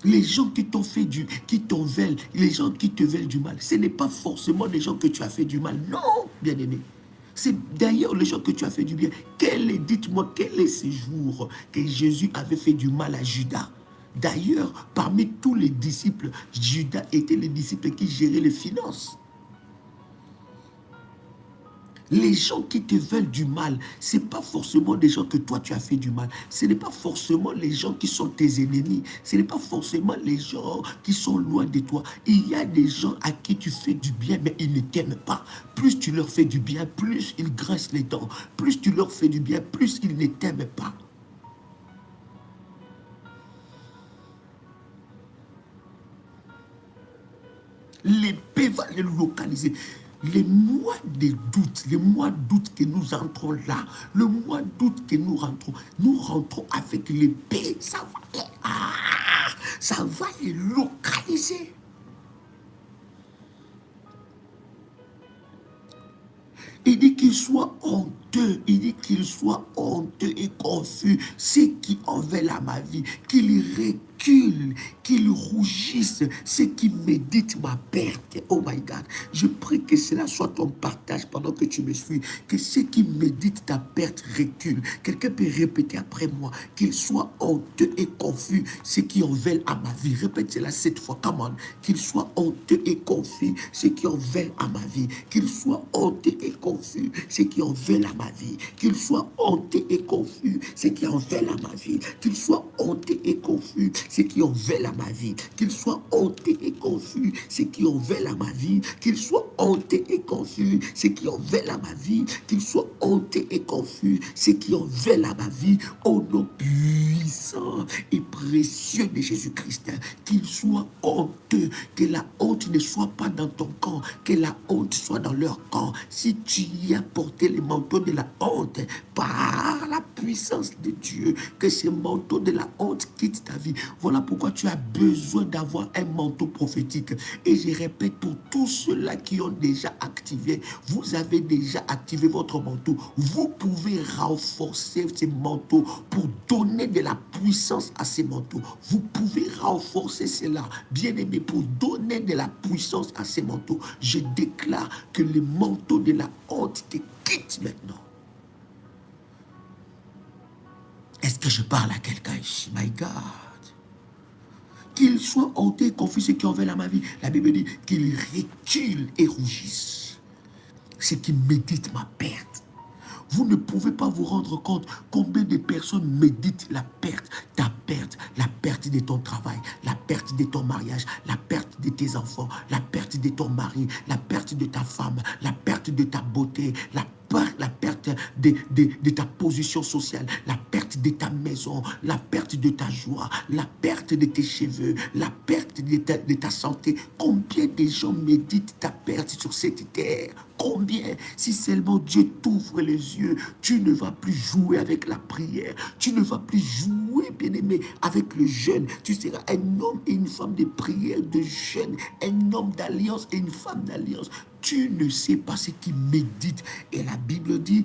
Les gens qui t'ont fait qui t'en veulent, les gens qui te veulent du mal, ce n'est pas forcément des gens que tu as fait du mal. Non, bien-aimé. C'est d'ailleurs les gens que tu as fait du bien. Dites-moi, quel est ce jour que Jésus avait fait du mal à Judas? D'ailleurs, parmi tous les disciples, Judas était le disciple qui gérait les finances. Les gens qui te veulent du mal, ce n'est pas forcément des gens que toi tu as fait du mal. Ce n'est pas forcément les gens qui sont tes ennemis. Ce n'est pas forcément les gens qui sont loin de toi. Il y a des gens à qui tu fais du bien, mais ils ne t'aiment pas. Plus tu leur fais du bien, plus ils grincent les dents. Plus tu leur fais du bien, plus ils ne t'aiment pas. L'épée va les localiser. Les mois de doute que nous entrons là, le mois d'août que nous rentrons avec l'épée, ça va les localiser. Il dit qu'il soit honteux, et confus, ceux qui en veulent à ma vie, qu'il recule, qu'il rougisse, ceux qui méditent ma perte. Oh my God, je prie que cela soit ton partage pendant que tu me suis, que ceux qui méditent ta perte reculent. Quelqu'un peut répéter après moi, qu'il soit honteux et confus, ceux qui en veulent à ma vie. Répète cela 7 fois, come on. Qu'il soit honteux et confus, ceux qui en veulent à ma vie. Qu'il soit honteux et confus, ceux qui en veulent à ma vie. Qu'il soit honteux et confus, ceux qui en veulent à ma vie. Qu'il soit honteux et confus, ceux qui en veulent à ma vie. Qu'il soit honteux et confus, ceux qui en veulent à ma vie. Qu'il soit honteux et confus, ceux qui en veulent à ma vie. Qu'il soit honteux et confus, ceux qui en veulent à ma vie. Au nom puissant et précieux de Jésus-Christ, qu'il soit honteux, que la honte ne soit pas dans ton camp, que la honte soit dans leur camp. Si tu y as porté le manteau de la honte, par la puissance de Dieu, que ce manteau de la honte quitte ta vie. Voilà pourquoi tu as besoin d'avoir un manteau prophétique. Et je répète, pour tous ceux-là qui ont déjà activé, vous avez déjà activé votre manteau. Vous pouvez renforcer ces manteaux pour donner de la puissance à ces manteaux. Vous pouvez renforcer cela, bien aimé, pour donner de la puissance à ces manteaux. Je déclare que le manteau de la honte te quitte maintenant. Est-ce que je parle à quelqu'un ici? My God. Qu'il soit honteux et confus ceux qui en veulent à ma vie. La Bible dit qu'il recule et rougisse. Ceux qui méditent ma perte. Vous ne pouvez pas vous rendre compte combien de personnes méditent la perte, ta perte, la perte de ton travail, la perte de ton mariage, la perte de tes enfants, la perte de ton mari, la perte de ta femme, la perte de ta beauté, la perte de ta position sociale, la perte de ta maison, la perte de ta joie, la perte de tes cheveux, la perte de ta santé. Combien de gens méditent ta perte sur cette terre? Combien? Si seulement Dieu t'ouvre les yeux, tu ne vas plus jouer avec la prière, tu ne vas plus jouer, bien-aimé, avec le jeûne. Tu seras un homme et une femme de prière, de jeûne, un homme d'alliance et une femme d'alliance. Tu ne sais pas ce qui médite. Et la Bible ne dit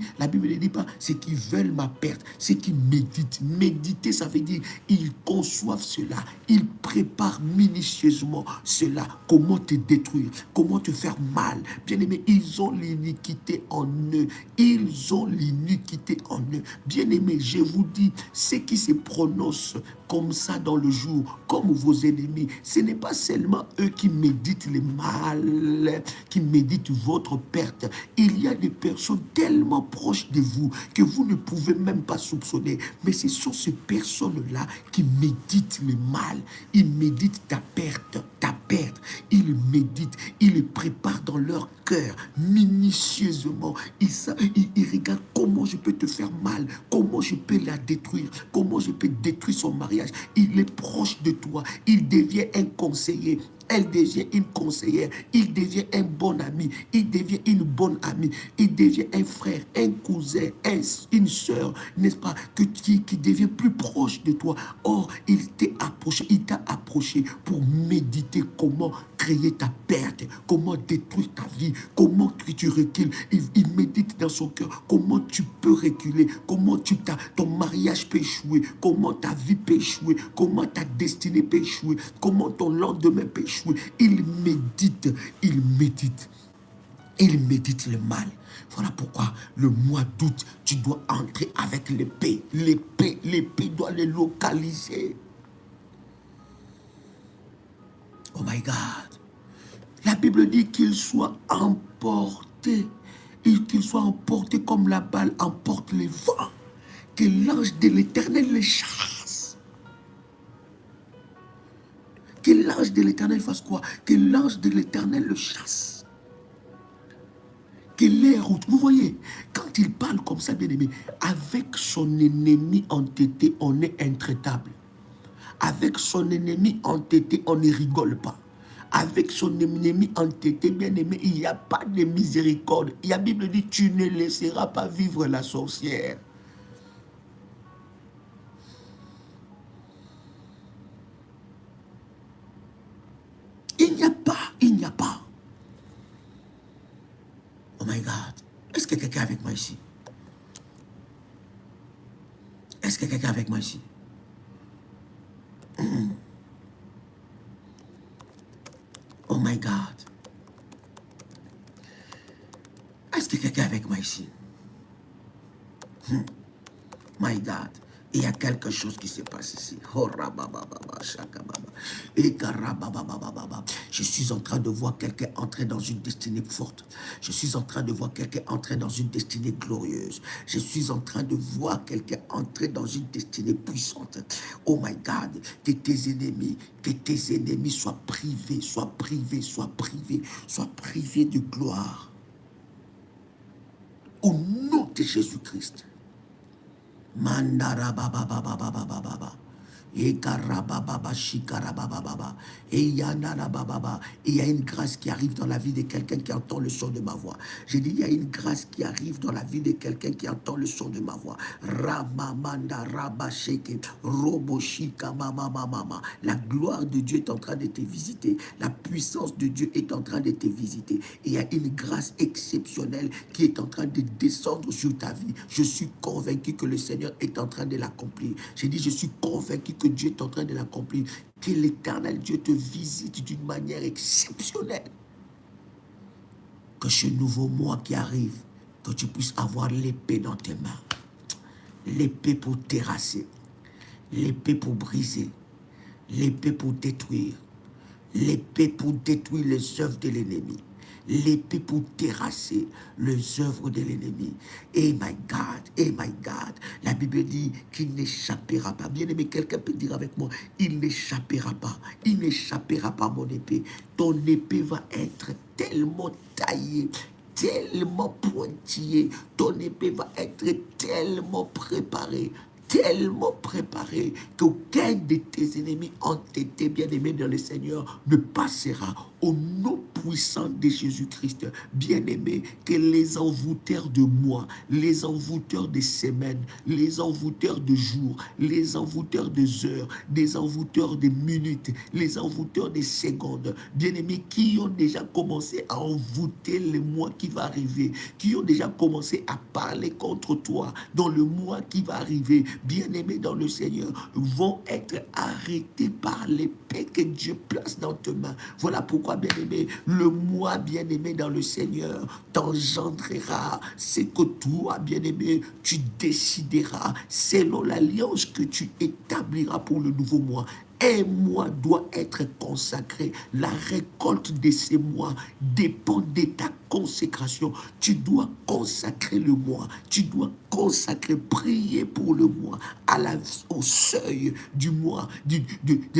pas ceux qui veulent ma perte, ceux qui méditent. Méditer, ça veut dire ils conçoivent cela, ils préparent minutieusement cela. Comment te détruire, comment te faire mal. Bien aimé, ils ont l'iniquité en eux. Ils ont l'iniquité en eux. Bien aimé, je vous dis, ceux qui se prononcent comme ça dans le jour, comme vos ennemis, ce n'est pas seulement eux qui méditent le mal, qui méditent votre perte. Il y a des personnes tellement proches de vous que vous ne pouvez même pas soupçonner. Mais ce sont ces personnes-là qui méditent le mal. Ils méditent ta perte, ta perte. Ils méditent, ils le préparent dans leur cœur, minutieusement. Ils regardent comment je peux te faire mal, comment je peux la détruire, comment je peux détruire son mariage. Il est proche de toi, il devient un conseiller. Elle devient une conseillère, il devient un bon ami, il devient une bonne amie, il devient un frère, un cousin, une soeur, n'est-ce pas, qui devient plus proche de toi. Or, il t'a approché pour méditer comment créer ta perte, comment détruire ta vie, comment tu recules. Il médite dans son cœur comment tu peux reculer, comment ton mariage peut échouer, comment ta vie peut échouer, comment ta destinée peut échouer, comment ton lendemain peut échouer. Il médite, il médite. Il médite le mal. Voilà pourquoi le mois d'août, tu dois entrer avec l'épée. L'épée doit les localiser. Oh my God. La Bible dit qu'il soit emporté. Qu'il soit emporté comme la balle emporte les vents. Que l'ange de l'Éternel les chasse. Que l'ange de l'Éternel fasse quoi? Que l'ange de l'Éternel le chasse. Que les routes, vous voyez, quand il parle comme ça, bien aimé, avec son ennemi entêté, on est intraitable. Avec son ennemi entêté, on ne rigole pas. Avec son ennemi entêté, bien aimé, il n'y a pas de miséricorde. La Bible dit, tu ne laisseras pas vivre la sorcière. Il n'y a pas. Oh my God. Est-ce que quelqu'un est avec moi ici? Est-ce que quelqu'un est avec moi ici? Oh my God. Est-ce que quelqu'un est avec moi ici? My God. Il y a quelque chose qui se passe ici. Je suis en train de voir quelqu'un entrer dans une destinée forte. Je suis en train de voir quelqu'un entrer dans une destinée glorieuse. Je suis en train de voir quelqu'un entrer dans une destinée puissante. Oh my God, que tes ennemis soient privés, soient privés de gloire. Au nom de Jésus-Christ. Mandara baba baba baba baba. Et il y a une grâce qui arrive dans la vie de quelqu'un qui entend le son de ma voix. J'ai dit, il y a une grâce qui arrive dans la vie de quelqu'un qui entend le son de ma voix. Ramamanda rabasheke roboshika mama mama. La gloire de Dieu est en train de te visiter. La puissance de Dieu est en train de te visiter. Et il y a une grâce exceptionnelle qui est en train de descendre sur ta vie. Je suis convaincu que le Seigneur est en train de l'accomplir. J'ai dit, je suis convaincu que Dieu est en train de l'accomplir. Que l'Éternel Dieu te visite d'une manière exceptionnelle. Que ce nouveau mois qui arrive, que tu puisses avoir l'épée dans tes mains. L'épée pour terrasser. L'épée pour briser. L'épée pour détruire. L'épée pour détruire les œuvres de l'ennemi. l'épée pour terrasser les œuvres de l'ennemi. Et my God, la Bible dit qu'il n'échappera pas. Bien aimé, quelqu'un peut dire avec moi, il n'échappera pas, il n'échappera pas mon épée. Ton épée va être tellement taillée, tellement pointillée, ton épée va être tellement préparée qu'aucun de tes ennemis ont été bien-aimés dans le Seigneur ne passera. Au nom puissant de Jésus-Christ, bien-aimés, que les envoûteurs de mois, les envoûteurs de semaines, les envoûteurs de jours, les envoûteurs de heures, les envoûteurs de minutes, les envoûteurs de secondes, bien-aimés, qui ont déjà commencé à envoûter le mois qui va arriver, qui ont déjà commencé à parler contre toi dans le mois qui va arriver, bien-aimés dans le Seigneur, vont être arrêtés par l'épée que Dieu place dans tes mains. Voilà pourquoi, bien-aimé, le moi, bien-aimé dans le Seigneur, t'engendrera ce que toi, bien-aimé, tu décideras selon l'alliance que tu établiras pour le nouveau mois. Un mois doit être consacré. La récolte de ces mois dépend de ta consécration. Tu dois consacrer le mois. Tu dois consacrer, prier pour le mois, au seuil du mois, de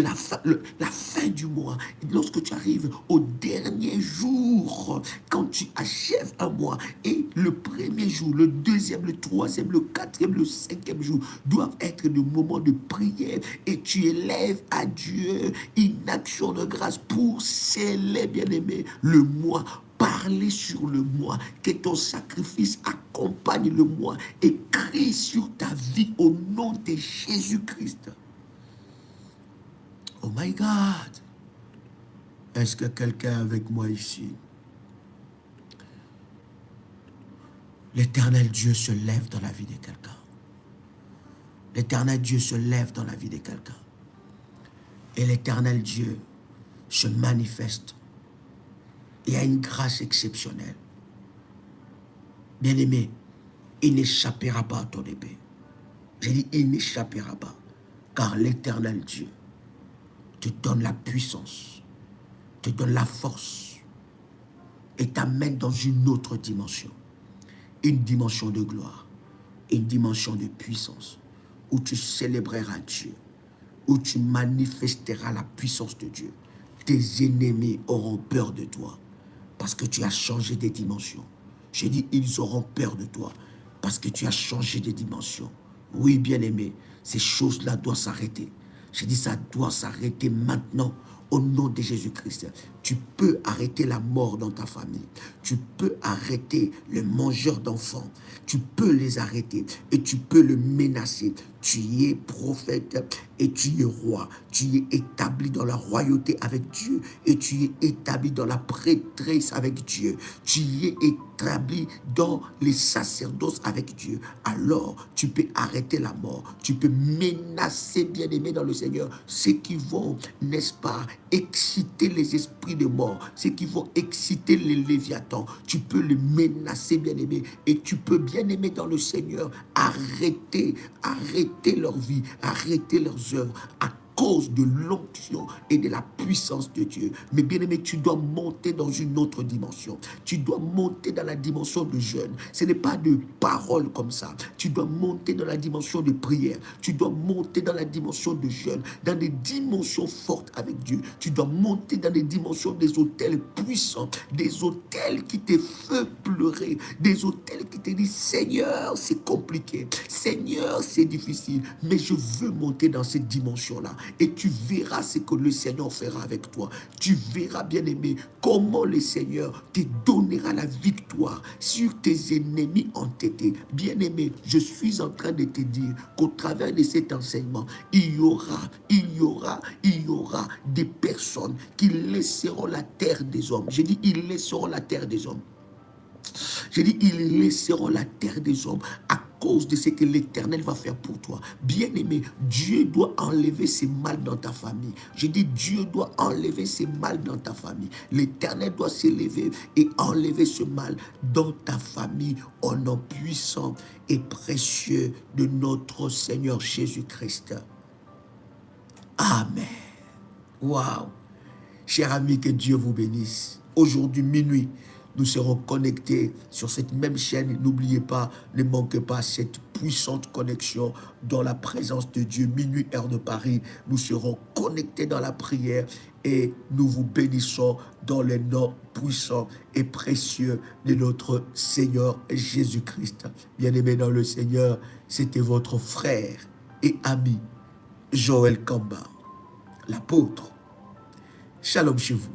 la fin du mois. Lorsque tu arrives au dernier jour, quand tu achèves un mois, et le premier jour, le deuxième, le troisième, le quatrième, le cinquième jour doivent être des moments de prière, et tu élèves à Dieu une action de grâce pour sceller, bien-aimé, le mois. Parler sur le moi, que ton sacrifice accompagne le moi, et crie sur ta vie au nom de Jésus-Christ. Oh my God! Est-ce que quelqu'un est avec moi ici? L'Éternel Dieu se lève dans la vie de quelqu'un. L'Éternel Dieu se lève dans la vie de quelqu'un. Et l'Éternel Dieu se manifeste. Il y a une grâce exceptionnelle. Bien-aimé, il n'échappera pas à ton épée. J'ai dit, il n'échappera pas. Car l'Éternel Dieu te donne la puissance, te donne la force et t'amène dans une autre dimension. Une dimension de gloire, une dimension de puissance, où tu célébreras Dieu, où tu manifesteras la puissance de Dieu. Tes ennemis auront peur de toi, parce que tu as changé de dimension. J'ai dit, ils auront peur de toi, parce que tu as changé de dimension. Oui, bien-aimé, ces choses-là doivent s'arrêter. J'ai dit, ça doit s'arrêter maintenant, au nom de Jésus-Christ. Tu peux arrêter la mort dans ta famille. Tu peux arrêter le mangeur d'enfants. Tu peux les arrêter et tu peux le menacer. Tu es prophète et tu es roi. Tu es établi dans la royauté avec Dieu et tu es établi dans la prêtresse avec Dieu. Tu es établi dans les sacerdoces avec Dieu. Alors, tu peux arrêter la mort. Tu peux menacer, bien-aimé dans le Seigneur, ceux qui vont, n'est-ce pas, exciter les esprits de mort, ceux qui vont exciter les léviathans. Tu peux les menacer, bien-aimé, et tu peux, bien-aimé dans le Seigneur, arrêter leur vie, arrêter leurs œuvres, à cause de l'onction et de la puissance de Dieu. Mais bien aimé, tu dois monter dans une autre dimension. Tu dois monter dans la dimension de jeûne. Ce n'est pas de paroles comme ça. Tu dois monter dans la dimension de prière. Tu dois monter dans la dimension de jeûne, dans des dimensions fortes avec Dieu. Tu dois monter dans des dimensions des hôtels puissants, des hôtels qui te font pleurer, des hôtels qui te disent, Seigneur, c'est compliqué. Seigneur, c'est difficile, mais je veux monter dans cette dimension-là. Et tu verras ce que le Seigneur fera avec toi. Tu verras, bien-aimé, comment le Seigneur te donnera la victoire sur tes ennemis entêtés. Bien-aimé, je suis en train de te dire qu'au travers de cet enseignement, il y aura des personnes qui laisseront la terre des hommes. J'ai dit, ils laisseront la terre des hommes. J'ai dit, ils laisseront la terre des hommes à cause de ce que l'Éternel va faire pour toi. Bien-aimé, Dieu doit enlever ces mal dans ta famille. J'ai dit, Dieu doit enlever ces mal dans ta famille. L'Éternel doit s'élever et enlever ce mal dans ta famille au nom puissant et précieux de notre Seigneur Jésus-Christ. Amen. Waouh. Cher ami, que Dieu vous bénisse. aujourd'hui minuit, nous serons connectés sur cette même chaîne. N'oubliez pas, ne manquez pas cette puissante connexion dans la présence de Dieu. Minuit, heure de Paris, nous serons connectés dans la prière et nous vous bénissons dans le nom puissant et précieux de notre Seigneur Jésus-Christ. Bien-aimés dans le Seigneur, c'était votre frère et ami Joël Kamba, l'apôtre. Shalom chez vous.